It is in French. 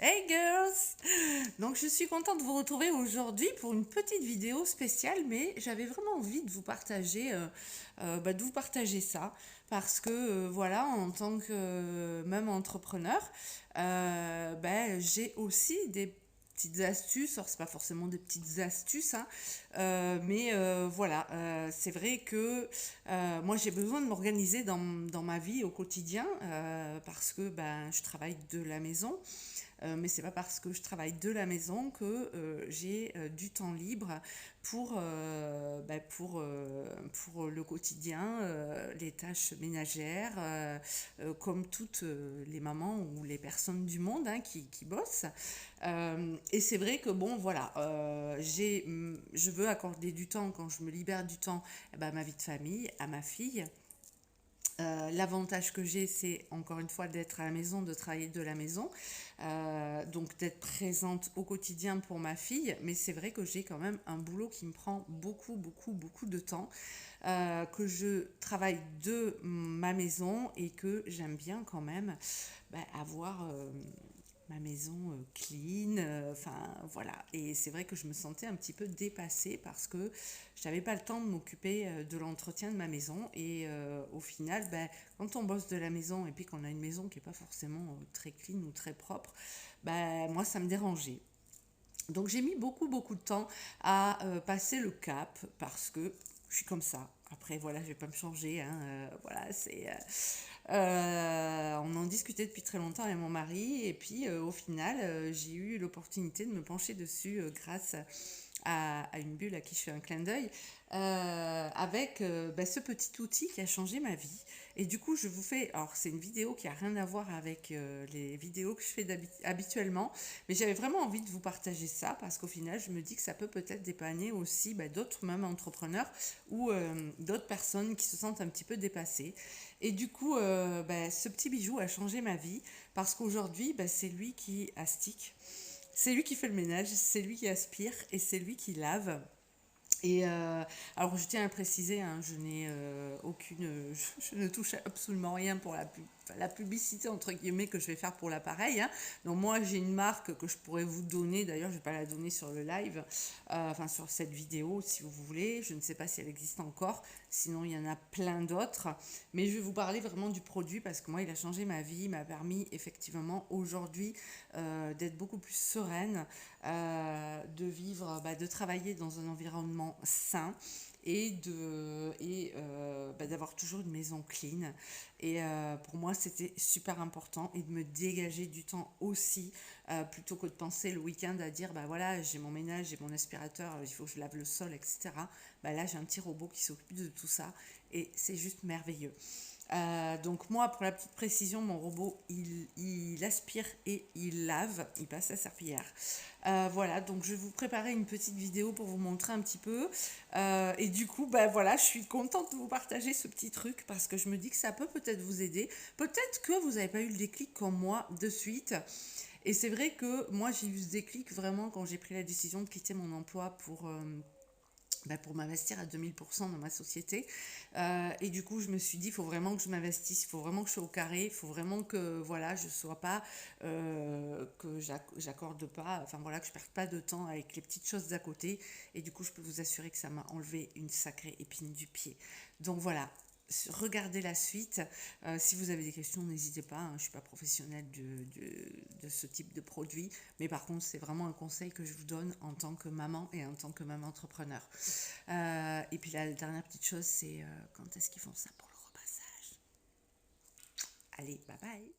Hey girls! Donc je suis contente de vous retrouver aujourd'hui pour une petite vidéo spéciale, mais j'avais vraiment envie de vous partager, ça, parce que voilà, en tant que même entrepreneur, j'ai aussi des petites astuces. Alors c'est pas forcément des petites astuces, hein, c'est vrai que moi j'ai besoin de m'organiser dans ma vie au quotidien parce que je travaille de la maison. Mais c'est pas parce que je travaille de la maison que j'ai du temps libre pour le quotidien, les tâches ménagères, comme toutes les mamans ou les personnes du monde, hein, qui bossent. Et c'est vrai que bon, voilà, je veux accorder du temps quand je me libère du temps, à ma vie de famille, à ma fille. L'avantage que j'ai, c'est encore une fois d'être à la maison, de travailler de la maison, donc d'être présente au quotidien pour ma fille. Mais c'est vrai que j'ai quand même un boulot qui me prend beaucoup, beaucoup, beaucoup de temps, que je travaille de ma maison et que j'aime bien quand même avoir ma maison clean, enfin voilà. Et c'est vrai que je me sentais un petit peu dépassée parce que je n'avais pas le temps de m'occuper de l'entretien de ma maison. Et au final, quand on bosse de la maison et puis qu'on a une maison qui n'est pas forcément très clean ou très propre, moi ça me dérangeait. Donc j'ai mis beaucoup beaucoup de temps à passer le cap parce que je suis comme ça. Après voilà, je vais pas me changer, hein, voilà, on en discutait depuis très longtemps avec mon mari et puis au final j'ai eu l'opportunité de me pencher dessus grâce à une bulle à qui je fais un clin d'œil, avec ce petit outil qui a changé ma vie. Et du coup, je vous fais. Alors, c'est une vidéo qui a rien à voir avec les vidéos que je fais habituellement, mais j'avais vraiment envie de vous partager ça parce qu'au final, je me dis que ça peut peut-être dépanner aussi d'autres même entrepreneurs ou d'autres personnes qui se sentent un petit peu dépassées. Et du coup, ce petit bijou a changé ma vie parce qu'aujourd'hui, c'est lui qui astique. C'est lui qui fait le ménage, c'est lui qui aspire et c'est lui qui lave. Et alors je tiens à préciser, hein, je n'ai je ne touche absolument rien pour la publicité entre guillemets que je vais faire pour l'appareil, hein. Donc moi j'ai une marque que je pourrais vous donner, d'ailleurs je ne vais pas la donner sur le live, enfin sur cette vidéo si vous voulez, je ne sais pas si elle existe encore, sinon il y en a plein d'autres, mais je vais vous parler vraiment du produit parce que moi il a changé ma vie, il m'a permis effectivement aujourd'hui d'être beaucoup plus sereine, de vivre, de travailler dans un environnement sain et d'avoir toujours une maison clean. Et pour moi, c'était super important et de me dégager du temps aussi, plutôt que de penser le week-end à dire, voilà, j'ai mon ménage, j'ai mon aspirateur, il faut que je lave le sol, etc. Là, j'ai un petit robot qui s'occupe de tout ça et c'est juste merveilleux. Donc moi, pour la petite précision, mon robot, il aspire et il lave, il passe la serpillière. Voilà, donc je vais vous préparer une petite vidéo pour vous montrer un petit peu. Et du coup, voilà, je suis contente de vous partager ce petit truc parce que je me dis que ça peut peut-être vous aider. Peut-être que vous n'avez pas eu le déclic comme moi de suite. Et c'est vrai que moi, j'ai eu ce déclic vraiment quand j'ai pris la décision de quitter mon emploi pour m'investir à 2000% dans ma société. Et du coup, je me suis dit, il faut vraiment que je m'investisse, il faut vraiment que je sois au carré, il faut vraiment que voilà, je sois pas, que j'accorde pas, enfin voilà, que je perde pas de temps avec les petites choses d'à côté. Et du coup, je peux vous assurer que ça m'a enlevé une sacrée épine du pied. Donc voilà, regardez la suite. Si vous avez des questions, n'hésitez pas, hein, je ne suis pas professionnelle de ce type de produit, mais par contre, c'est vraiment un conseil que je vous donne en tant que maman et en tant que maman entrepreneur. Et puis la dernière petite chose, c'est quand est-ce qu'ils font ça pour le repassage. Allez, bye bye.